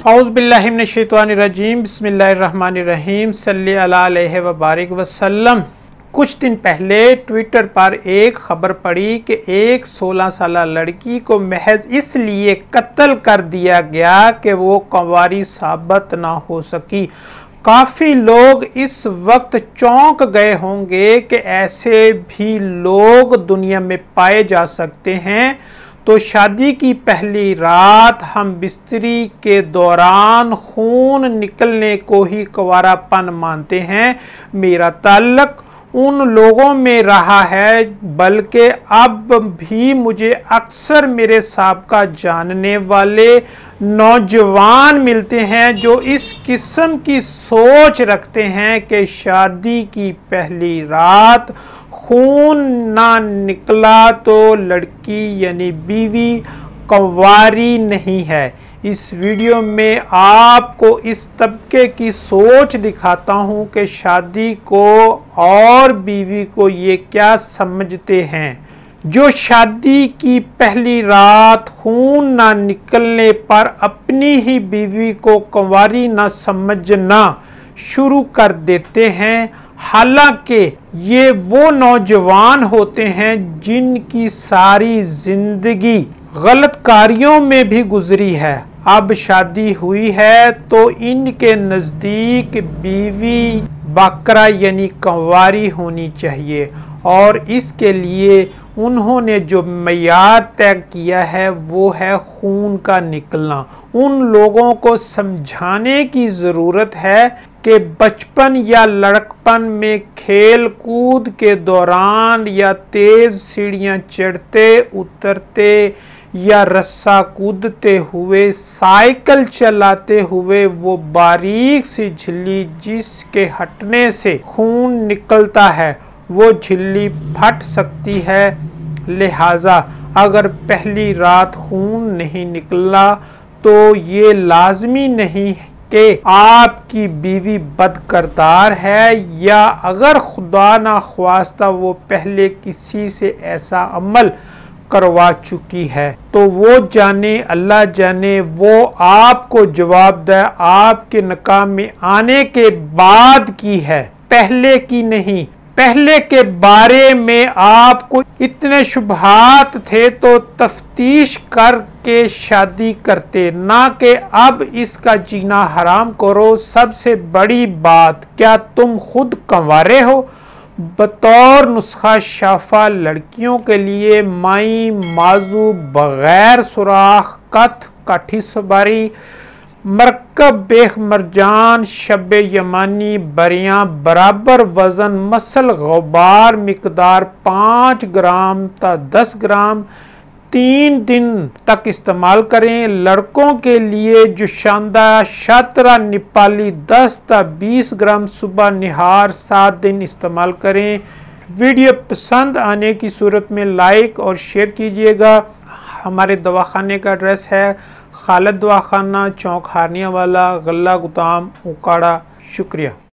اعوذ باللہ من الشیطان الرجیم، بسم اللہ الرحمن الرحیم، صلی اللہ علیہ وبارک وسلم۔ کچھ دن پہلے ٹویٹر پر ایک خبر پڑی کہ ایک 16 سالہ لڑکی کو محض اس لیے قتل کر دیا گیا کہ وہ کنواری ثابت نہ ہو سکی۔ کافی لوگ اس وقت چونک گئے ہوں گے کہ ایسے بھی لوگ دنیا میں پائے جا سکتے ہیں۔ تو شادی کی پہلی رات ہم بستری کے دوران خون نکلنے کو ہی کنوارا پن مانتے ہیں۔ میرا تعلق ان لوگوں میں رہا ہے، بلکہ اب بھی مجھے اکثر میرے سابقہ جاننے والے نوجوان ملتے ہیں جو اس قسم کی سوچ رکھتے ہیں کہ شادی کی پہلی رات خون نہ نکلا تو لڑکی یعنی بیوی کنواری نہیں ہے۔ اس ویڈیو میں آپ کو اس طبقے کی سوچ دکھاتا ہوں کہ شادی کو اور بیوی کو یہ کیا سمجھتے ہیں۔ جو شادی کی پہلی رات خون نہ نکلنے پر اپنی ہی بیوی کو کنواری نہ سمجھنا شروع کر دیتے ہیں، حالانکہ یہ وہ نوجوان ہوتے ہیں جن کی ساری زندگی غلط کاریوں میں بھی گزری ہے۔ اب شادی ہوئی ہے تو ان کے نزدیک بیوی باکرہ یعنی کنواری ہونی چاہیے، اور اس کے لیے انہوں نے جو معیار طے کیا ہے وہ ہے خون کا نکلنا۔ ان لوگوں کو سمجھانے کی ضرورت ہے کہ بچپن یا لڑکپن میں کھیل کود کے دوران یا تیز سیڑھیاں چڑھتے اترتے یا رسا کودتے ہوئے، سائیکل چلاتے ہوئے وہ باریک سی جھلی جس کے ہٹنے سے خون نکلتا ہے، وہ جھلی پھٹ سکتی ہے۔ لہٰذا اگر پہلی رات خون نہیں نکلا تو یہ لازمی نہیں کہ آپ کی بیوی بد کردار ہے، یا اگر خدا نخواستہ وہ پہلے کسی سے ایسا عمل کروا چکی ہے تو وہ جانے اللہ جانے، وہ آپ کو جواب دہ آپ کے نکاح میں آنے کے بعد کی ہے، پہلے کی نہیں۔ پہلے کے بارے میں آپ کو اتنے شبہات تھے تو تفتیش کر کے شادی کرتے، نہ کہ اب اس کا جینا حرام کرو۔ سب سے بڑی بات، کیا تم خود کنوارے ہو؟ بطور نسخہ شافہ لڑکیوں کے لیے مائی مازو بغیر سوراخ کتھ کاٹھی سباری مرکب بیخ مرجان شب یمانی بریاں برابر وزن مسل غبار مقدار 5 گرام تا 10 گرام 3 دن تک استعمال کریں۔ لڑکوں کے لیے جو شاندار شاطرہ نیپالی 10 تا 20 گرام صبح نہار 7 دن استعمال کریں۔ ویڈیو پسند آنے کی صورت میں لائک اور شیئر کیجیے گا۔ ہمارے دواخانے کا ایڈریس ہے خالد دواخانہ، چوک ہارنیہ والا، غلہ گودام، اوکاڑا۔ شکریہ۔